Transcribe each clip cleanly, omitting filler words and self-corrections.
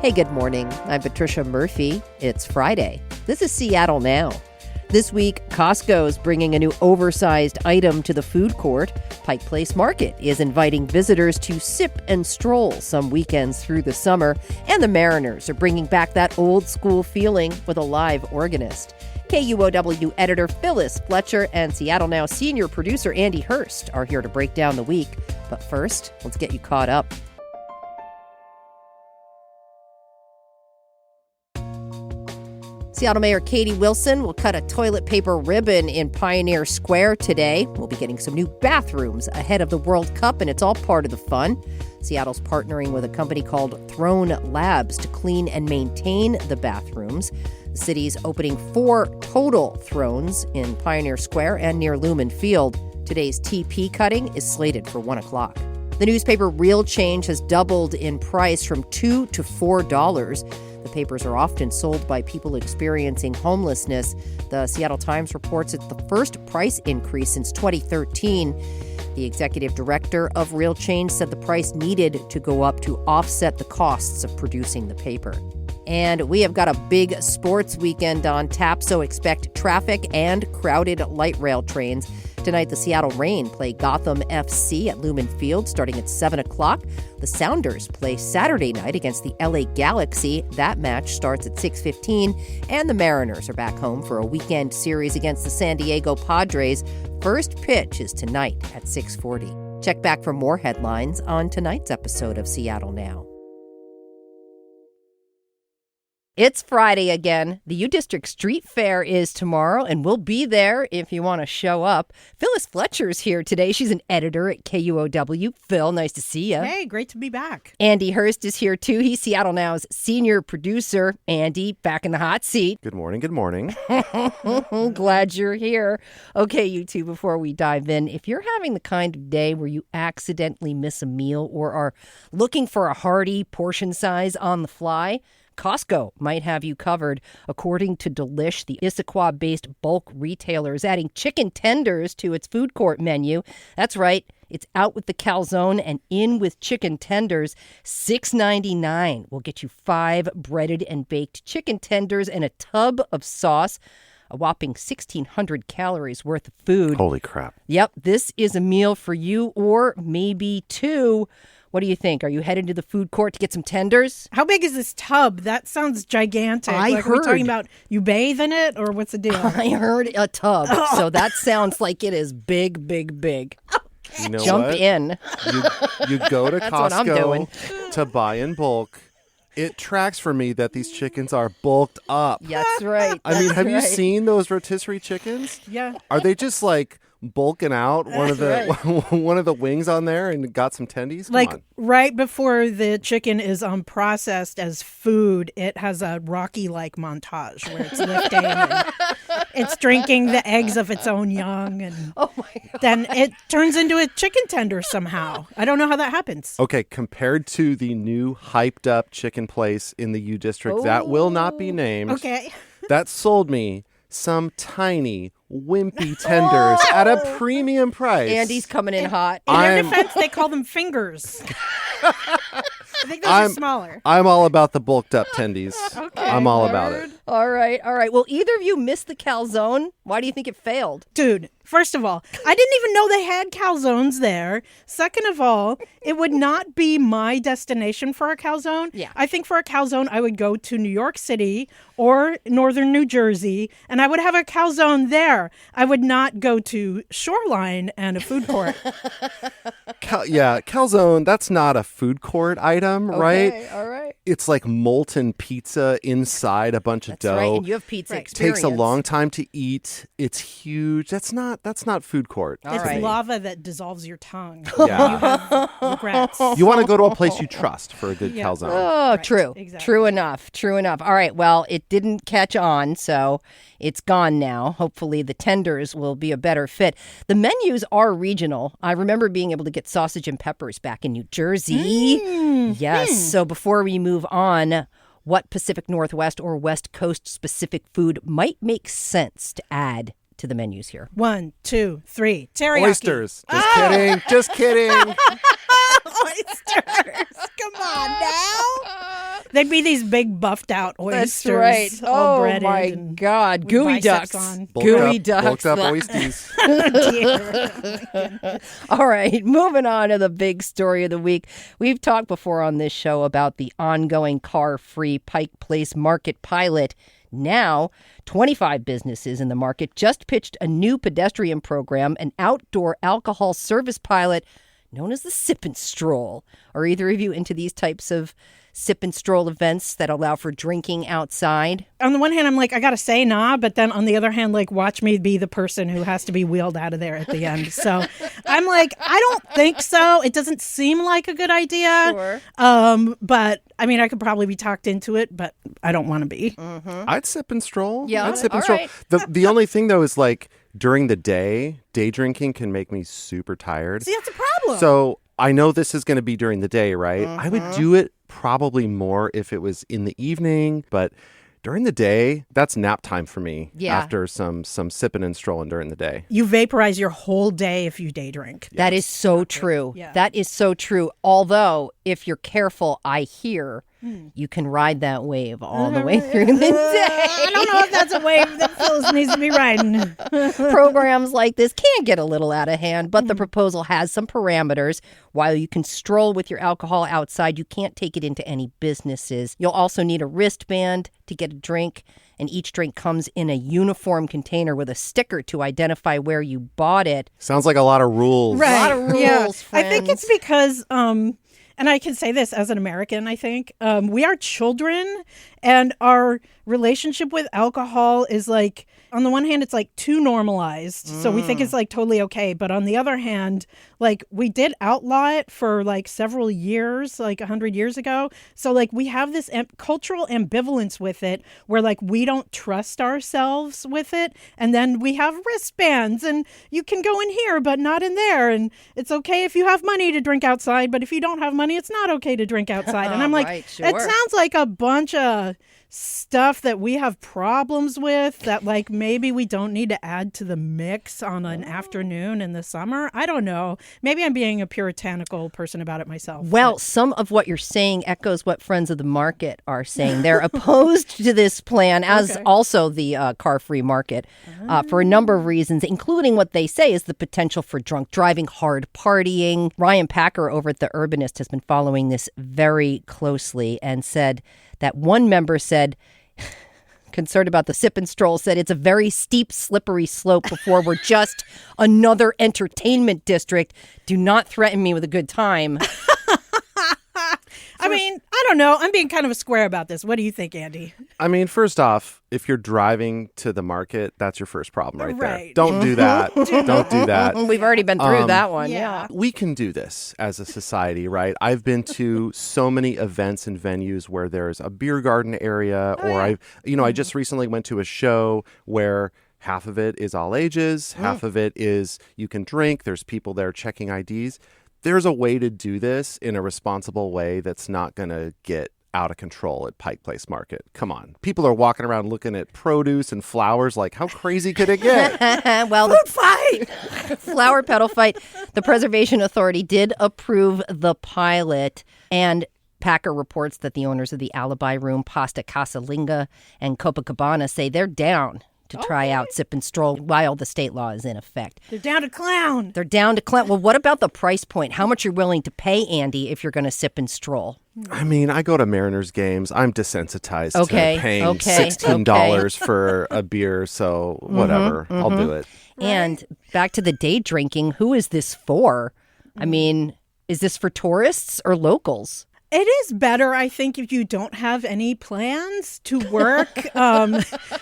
Hey, good morning. I'm Patricia Murphy. It's Friday. This is Seattle Now. This week, Costco is bringing a new oversized item to the food court. Pike Place Market is inviting visitors to Sip and Stroll some weekends through the summer. And the Mariners are bringing back that old school feeling with a live organist. KUOW editor Phyllis Fletcher and Seattle Now senior producer Andy Hurst are here to break down the week. But first, let's get you caught up. Seattle Mayor Katie Wilson will cut a toilet paper ribbon in Pioneer Square today. We'll be getting some new bathrooms ahead of the World Cup, and it's all part of the fun. Seattle's partnering with a company called Throne Labs to clean and maintain the bathrooms. The city's opening 4 total thrones in Pioneer Square and near Lumen Field. Today's TP cutting is slated for 1 o'clock. The newspaper Real Change has doubled in price from $2 to $4. The papers are often sold by people experiencing homelessness. The Seattle Times reports it's the first price increase since 2013. The executive director of Real Change said the price needed to go up to offset the costs of producing the paper. And we have got a big sports weekend on tap, so expect traffic and crowded light rail trains. Tonight, the Seattle Reign play Gotham FC at Lumen Field starting at 7 o'clock. The Sounders play Saturday night against the LA Galaxy. That match starts at 6:15. And the Mariners are back home for a weekend series against the San Diego Padres. First pitch is tonight at 6:40. Check back for more headlines on tonight's episode of Seattle Now. It's Friday again. The U District Street Fair is tomorrow, and we'll be there if you want to show up. Phyllis Fletcher's here today. She's an editor at KUOW. Phil, nice to see you. Hey, great to be back. Andy Hurst is here, too. He's Seattle Now's senior producer. Andy, back in the hot seat. Good morning, good morning. Glad you're here. Okay, you two, before we dive in, if you're having the kind of day where you accidentally miss a meal or are looking for a hearty portion size on the fly, Costco might have you covered. According to Delish, the Issaquah-based bulk retailer is adding chicken tenders to its food court menu. That's right. It's out with the calzone and in with chicken tenders. $6.99 will get you 5 breaded and baked chicken tenders and a tub of sauce. A whopping 1,600 calories worth of food. Holy crap. Yep, this is a meal for you or maybe 2. What do you think? Are you headed to the food court to get some tenders? How big is this tub? That sounds gigantic. I heard. Are we talking about you bathe in it or what's the deal? I heard a tub. So that sounds like it is big, big, big. You know Jump what? in. You go to That's what I'm doing. Costco to buy in bulk. It tracks for me that these chickens are bulked up. That's right. I mean, have you right. seen those rotisserie chickens? Yeah. Are they just like bulking out one of the wings on there and got some tendies? Come Like on. right before the chicken is processed as food, it has a Rocky-like montage where it's lifting and it's drinking the eggs of its own young, and Oh my God. then it turns into a chicken tender somehow. I don't know how that happens. Okay, compared to the new hyped up chicken place in the U District that will not be named, Okay. that sold me some tiny, wimpy tenders at a premium price. Andy's coming in hot. In their I'm- defense, they call them fingers. I think those are smaller. I'm all about the bulked up tendies. I'm all about it. All right. Well, either of you missed the calzone. Why do you think it failed? Dude, first of all, I didn't even know they had calzones there. Second of all, it would not be my destination for a calzone. Yeah. I think for a calzone, I would go to New York City or northern New Jersey, and I would have a calzone there. I would not go to Shoreline and a food court. Calzone, that's not a food court item, right? Okay, all right. It's like molten pizza inside a bunch of That's right. dough. And you have pizza Right. experience. Takes a long time to eat. It's huge. That's not food court. All It's right. lava that dissolves your tongue. Yeah. You have regrets. You want to go to a place you trust for a good Yeah. calzone. Oh, Right, true. exactly. True enough. All right. Well, it didn't catch on, so it's gone now. Hopefully the tenders will be a better fit. The menus are regional. I remember being able to get sausage and peppers back in New Jersey. Yes. So before we move on, what Pacific Northwest or West Coast specific food might make sense to add to the menus here? 1, 2, 3. Teriyaki. Oysters. Just kidding. Just kidding. Oysters. Come They'd be these big buffed out That's oysters. right. All Oh breaded my and God, with gooey biceps ducks. on. Gooey ducks. Bulked up oysters. All right, moving on to the big story of the week. We've talked before on this show about the ongoing car-free Pike Place Market pilot. Now, 25 businesses in the market just pitched a new pedestrian program, an outdoor alcohol service pilot known as the Sip and Stroll. Are either of you into these types of sip and stroll events that allow for drinking outside? On the one hand, I'm like, I got to say nah. But then on the other hand, like, watch me be the person who has to be wheeled out of there at the end. So I'm like, I don't think so. It doesn't seem like a good idea. Sure. But I mean, I could probably be talked into it, but I don't want to be. I'd sip and stroll. Yeah, I'd sip and all stroll. right. The only thing, though, is like during the day drinking can make me super tired. See, that's a problem. So I know this is going to be during the day, right? I would do it probably more if it was in the evening, but during the day, that's nap time for me. Yeah. After some sipping and strolling during the day. You vaporize your whole day if you day drink. That is so true. Yeah. That is so true. Although, if you're careful, I hear you can ride that wave all the way through the day. I don't know if that's a wave that Phyllis needs to be riding. Programs like this can get a little out of hand, but the proposal has some parameters. While you can stroll with your alcohol outside, you can't take it into any businesses. You'll also need a wristband to get a drink, and each drink comes in a uniform container with a sticker to identify where you bought it. Sounds like a lot of rules. Right. A lot of rules, Yeah. friends. I think it's because, and I can say this as an American, I think, we are children, and our relationship with alcohol is like, on the one hand, it's like too normalized. So we think it's like totally okay. But on the other hand, like we did outlaw it for like several years, like 100 years ago. So like we have this cultural ambivalence with it where like we don't trust ourselves with it. And then we have wristbands and you can go in here, but not in there. And it's okay if you have money to drink outside, but if you don't have money, it's not okay to drink outside. And I'm like, Right, it sure. sounds like a bunch of stuff that we have problems with that like maybe we don't need to add to the mix on an afternoon in the summer. I don't know. Maybe I'm being a puritanical person about it myself. Well, some of what you're saying echoes what Friends of the Market are saying. They're opposed to this plan, as also the car-free market, for a number of reasons, including what they say is the potential for drunk driving, hard partying. Ryan Packer over at The Urbanist has been following this very closely and said that one member said, concerned about the sip and stroll, said it's a very steep, slippery slope before we're just another entertainment district. Do not threaten me with a good time. I mean, I don't know. I'm being kind of a square about this. What do you think, Andy? I mean, first off, if you're driving to the market, that's your first problem right there. Right. Don't do that. Don't do that. We've already been through that one. yeah. Yeah. We can do this as a society, right? I've been to so many events and venues where there's a beer garden area, I just recently went to a show where half of it is all ages, half of it is you can drink. There's people there checking IDs. There's a way to do this in a responsible way that's not going to get out of control at Pike Place Market. Come on. People are walking around looking at produce and flowers like, how crazy could it get? Well, the fight, flower petal fight. The Preservation Authority did approve the pilot, and Packer reports that the owners of the Alibi Room, Pasta Casalinga, and Copacabana say they're down to try out Sip and Stroll while the state law is in effect. They're down to clown. They're down to Well, what about the price point? How much you're willing to pay, Andy, if you're going to sip and stroll? I mean, I go to Mariners games. I'm desensitized Okay, to paying okay, $16 for a beer, so whatever. I'll do it. And back to the day drinking, who is this for? I mean, is this for tourists or locals? It is better, I think, if you don't have any plans to work,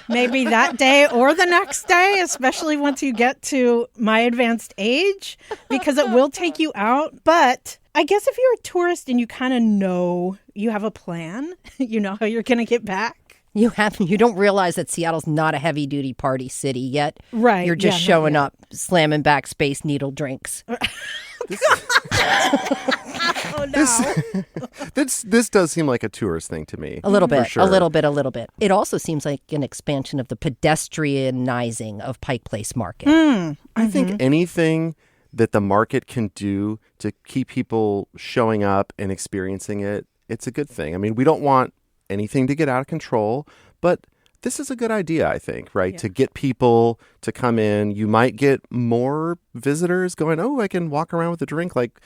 maybe that day or the next day, especially once you get to my advanced age, because it will take you out. But I guess if you're a tourist and you kind of know you have a plan, you know how you're going to get back. You don't realize that Seattle's not a heavy duty party city yet. Right. You're just showing up, slamming back Space Needle drinks. Oh, no. This does seem like a tourist thing to me. A little bit, for sure. a little bit. It also seems like an expansion of the pedestrianizing of Pike Place Market. I think anything that the market can do to keep people showing up and experiencing it, it's a good thing. I mean, we don't want anything to get out of control. But this is a good idea, I think, right? To get people to come in. You might get more visitors going, oh, I can walk around with a drink. Like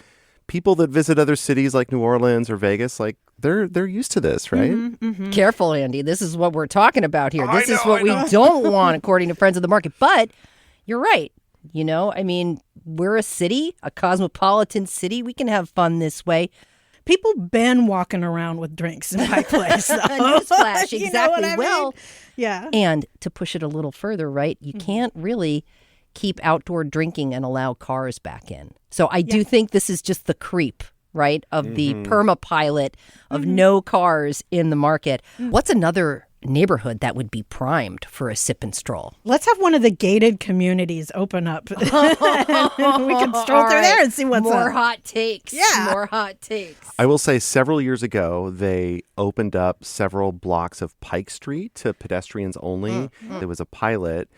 people that visit other cities like New Orleans or Vegas, like they're used to this, right? Careful, Andy. This is what we're talking about here. This is what we don't want, according to Friends of the Market. But you're right. You know, I mean, we're a city, a cosmopolitan city. We can have fun this way. People been walking around with drinks in Pike Place. Newsflash, exactly. You know what I mean? Well, yeah. And to push it a little further, right, you can't really keep outdoor drinking and allow cars back in. So I do think this is just the creep, right, of the perma-pilot of no cars in the market. What's another neighborhood that would be primed for a sip and stroll? Let's have one of the gated communities open up. We can stroll through there and see what's More up. hot takes. Yeah. More hot takes. I will say several years ago, they opened up several blocks of Pike Street to pedestrians only. There was a pilot.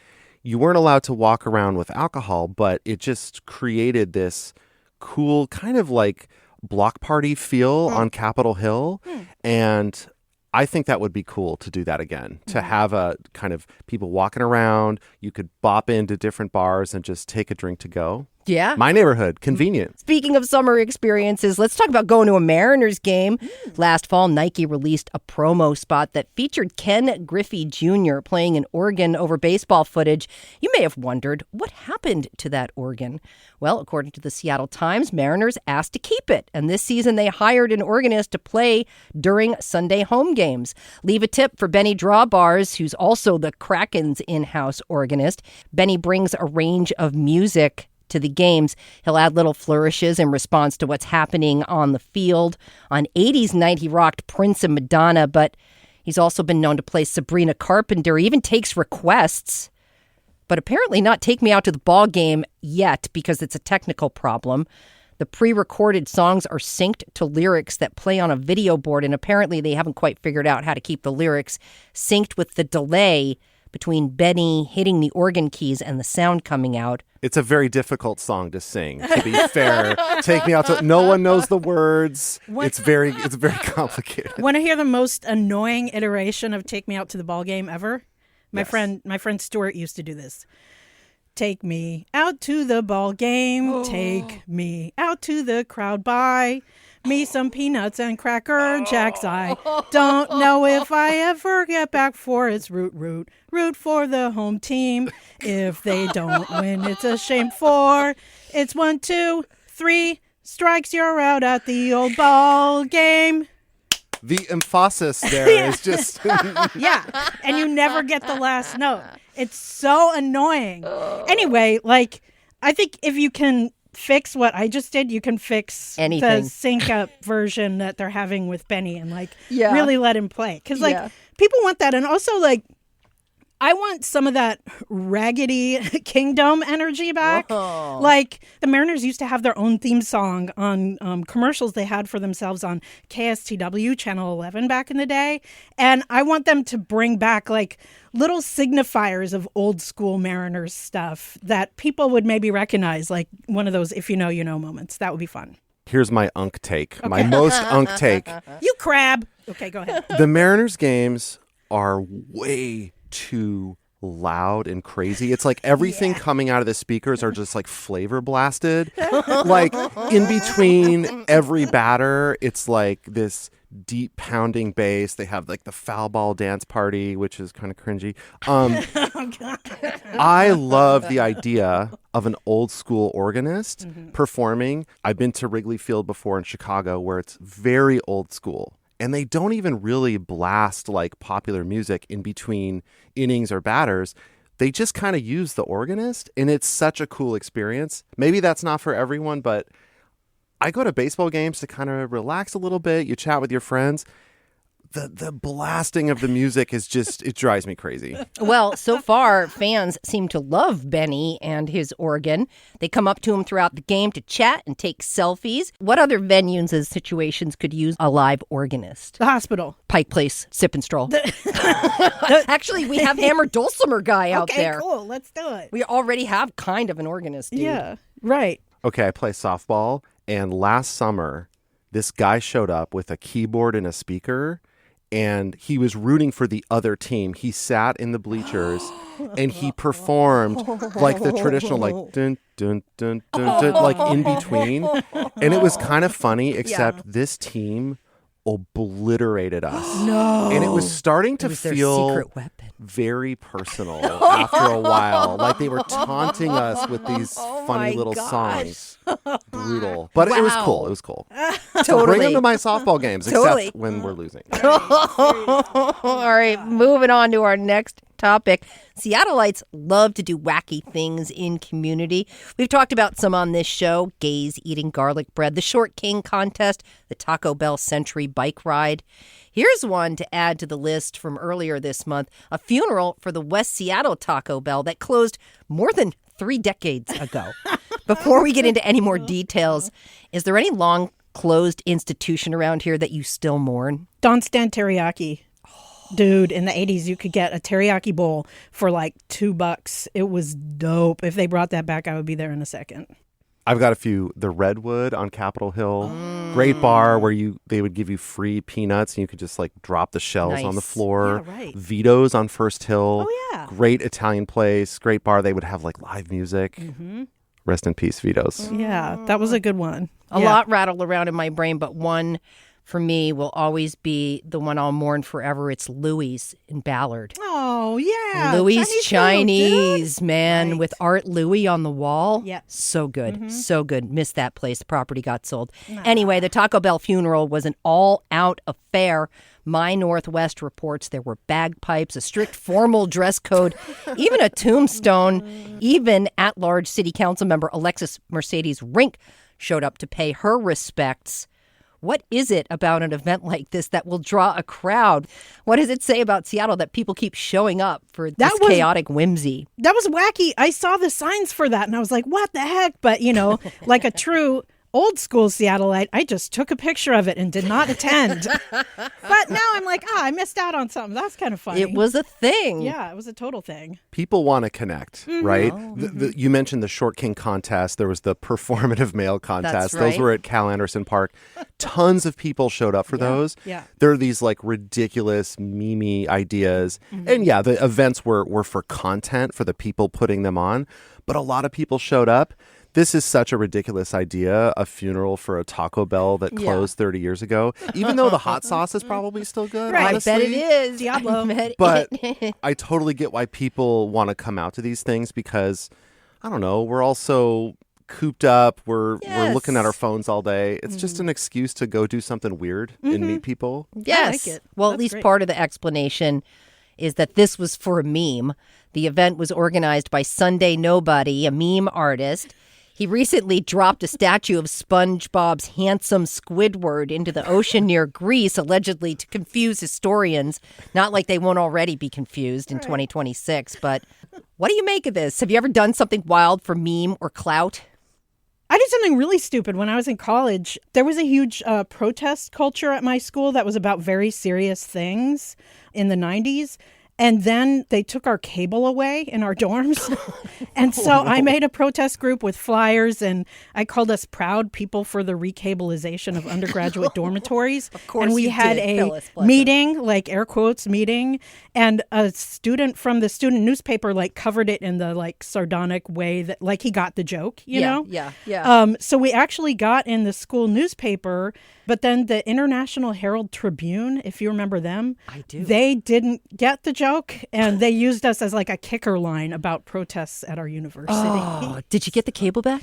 You weren't allowed to walk around with alcohol, but it just created this cool kind of like block party feel on Capitol Hill. And I think that would be cool to do that again, to have a kind of people walking around. You could bop into different bars and just take a drink to go. Yeah. My neighborhood, convenient. Speaking of summer experiences, let's talk about going to a Mariners game. Last fall, Nike released a promo spot that featured Ken Griffey Jr. playing an organ over baseball footage. You may have wondered, what happened to that organ? Well, according to the Seattle Times, Mariners asked to keep it. And this season, they hired an organist to play during Sunday home games. Leave a tip for Benny Drawbars, who's also the Kraken's in-house organist. Benny brings a range of music to the games. He'll add little flourishes in response to what's happening on the field. On 80s Night, he rocked Prince and Madonna, but he's also been known to play Sabrina Carpenter. He even takes requests, but apparently not Take Me Out to the Ball Game yet because it's a technical problem. The pre-recorded songs are synced to lyrics that play on a video board, and apparently they haven't quite figured out how to keep the lyrics synced with the delay between Benny hitting the organ keys and the sound coming out. It's a very difficult song to sing, to be fair. Take Me Out to... No one knows the words. It's very complicated. Want to hear the most annoying iteration of Take Me Out to the Ball Game ever? My friend Stuart used to do this. Take me out to the ball game. Take me out to the crowd. Buy me some peanuts and cracker jacks. I don't know if I ever get back for it's root for the home team. If they don't win, it's a shame for it's 1, 2, 3 strikes. You're out at the old ball game. The emphasis there is just... Yeah, and you never get the last note. It's so annoying. Anyway, like, I think if you can fix what I just did, you can fix anything. The sync up version that they're having with Benny and, like, really let him play. Because, like, people want that. And also, like, I want some of that Raggedy Kingdom energy back. Like, the Mariners used to have their own theme song on commercials they had for themselves on KSTW Channel 11 back in the day. And I want them to bring back, like, little signifiers of old school Mariners stuff that people would maybe recognize, like one of those if you know moments. That would be fun. Here's my unk take, my most unk take. You crab. Okay, go ahead. The Mariners games are way too loud and crazy. It's like everything coming out of the speakers are just like flavor blasted. Like in between every batter, it's like this deep pounding bass. They have like the foul ball dance party, which is kind of cringy. I love the idea of an old school organist performing. I've been to Wrigley Field before in Chicago where it's very old school. And they don't even really blast like popular music in between innings or batters. They just kind of use the organist, and it's such a cool experience. Maybe that's not for everyone, but I go to baseball games to kind of relax a little bit. You chat with your friends. The blasting of the music is just, it drives me crazy. Well, so far, fans seem to love Benny and his organ. They come up to him throughout the game to chat and take selfies. What other venues and situations could use a live organist? The hospital. Pike Place, Sip and Stroll. Actually, we have Hammer Dulcimer guy out there. Okay, cool. Let's do it. We already have kind of an organist, dude. Yeah, right. Okay, I play softball, and last summer, this guy showed up with a keyboard and a speaker, and he was rooting for the other team. He sat in the bleachers and he performed like the traditional, like dun dun dun dun dun, like in between. And it was kind of funny, except this team obliterated us. No. And it was starting to It was their feel secret weapon. very personal after a while. Like they were taunting us with these my funny little gosh. songs. Brutal. But it was Wow. cool. It was cool. Totally. Bring them to my softball games, Totally. except when we're losing. All right, moving on to our next topic. Seattleites love to do wacky things in community. We've talked about some on this show: gays eating garlic bread, the Short King contest, the Taco Bell Century bike ride. Here's one to add to the list from earlier this month: a funeral for the West Seattle Taco Bell that closed more than 3 decades ago. Before we get into any more details, is there any long closed institution around here that you still mourn? Don Stan teriyaki. Dude, in the 80s, you could get a teriyaki bowl for like $2. It was dope. If they brought that back, I would be there in a second. I've got a few. The Redwood on Capitol Hill. Great bar where they would give you free peanuts and you could just like drop the shells on the Nice. floor. Yeah, right. Vito's on First Hill. Oh, yeah. Great Italian place. Great bar. They would have like live music. Rest in peace, Vito's. Yeah, that was a good one. A lot rattled around in my brain, but one for me will always be the one I'll mourn forever. It's Louie's in Ballard. Oh, yeah. Louie's Chinese food, dude. man, Right. with Art Louie on the wall. Yeah. So good. So good. Missed that place. The property got sold. Anyway, the Taco Bell funeral was an all-out affair. My Northwest reports there were bagpipes, a strict formal dress code, even a tombstone. Even at-large city council member Alexis Mercedes Rink showed up to pay her respects. What is it about an event like this that will draw a crowd? What does it say about Seattle that people keep showing up for this chaotic whimsy? That was wacky. I saw the signs for that and I was like, what the heck? But, you know, like a true old school Seattleite, I just took a picture of it and did not attend. But now I'm like, I missed out on something. That's kind of funny. It was a thing. Yeah, it was a total thing. People want to connect, right? You mentioned the Short King contest. There was the performative male contest. That's Those right. were at Cal Anderson Park. Tons of people showed up for those. Yeah. There are these like ridiculous meme ideas. And yeah, the events were for content, for the people putting them on. But a lot of people showed up. This is such a ridiculous idea, a funeral for a Taco Bell that closed 30 years ago, even though the hot sauce is probably still good, Right. honestly. I bet it is. Diablo. I bet But it- I totally get why people want to come out to these things because, I don't know, we're all so cooped up. We're looking at our phones all day. It's just an excuse to go do something weird and meet people. Yes. like it. Well, That's at least great. part of the explanation is that this was for a meme. The event was organized by Sunday Nobody, a meme artist. He recently dropped a statue of SpongeBob's handsome Squidward into the ocean near Greece, allegedly to confuse historians. Not like they won't already be confused in 2026. But what do you make of this? Have you ever done something wild for meme or clout? I did something really stupid when I was in college. There was a huge protest culture at my school that was about very serious things in the 90s. And then they took our cable away in our dorms. And so I made a protest group with flyers and I called us Proud People for the Recableization of Undergraduate Dormitories. Of course and we you had did, a Phyllis Fletcher. meeting, like air quotes meeting, and a student from the student newspaper like covered it in the like sardonic way that like he got the joke, you know? Yeah. So we actually got in the school newspaper, but then the International Herald Tribune, if you remember them, I do. they didn't get the joke and they used us as like a kicker line about protests at our university. Oh, did you get the cable back?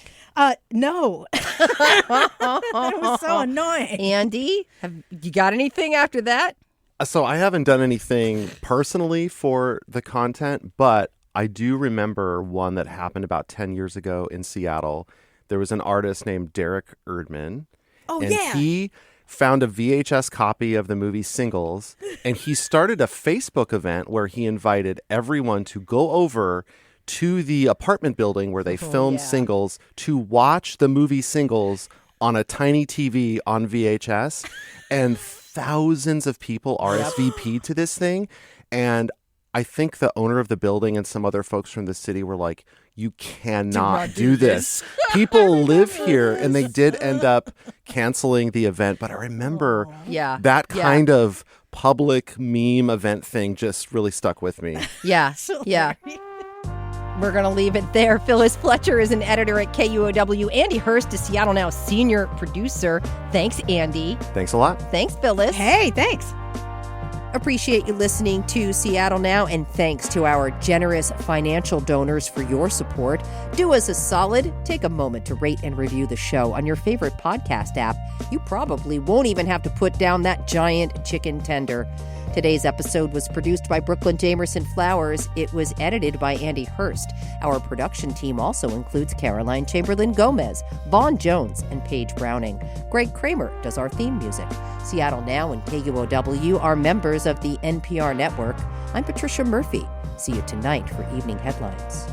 No. It was so annoying. Andy, have you got anything after that? So I haven't done anything personally for the content, but I do remember one that happened about 10 years ago in Seattle. There was an artist named Derek Erdman. Oh, and yeah. he found a VHS copy of the movie Singles, and he started a Facebook event where he invited everyone to go over to the apartment building where they filmed Singles to watch the movie Singles on a tiny TV on VHS. And thousands of people RSVP'd to this thing. And I think the owner of the building and some other folks from the city were like, you cannot do this. People live here. And they did end up canceling the event. But I remember that kind of public meme event thing just really stuck with me. Yeah, yeah. We're going to leave it there. Phyllis Fletcher is an editor at KUOW. Andy Hurst is Seattle Now senior producer. Thanks, Andy. Thanks a lot. Thanks, Phyllis. Hey, thanks. Appreciate you listening to Seattle Now, and thanks to our generous financial donors for your support. Do us a solid. Take a moment to rate and review the show on your favorite podcast app. You probably won't even have to put down that giant chicken tender. Today's episode was produced by Brooklyn Jamerson Flowers. It was edited by Andy Hurst. Our production team also includes Caroline Chamberlain Gomez, Vaughn Jones, and Paige Browning. Greg Kramer does our theme music. Seattle Now and KUOW are members of the NPR network. I'm Patricia Murphy. See you tonight for Evening Headlines.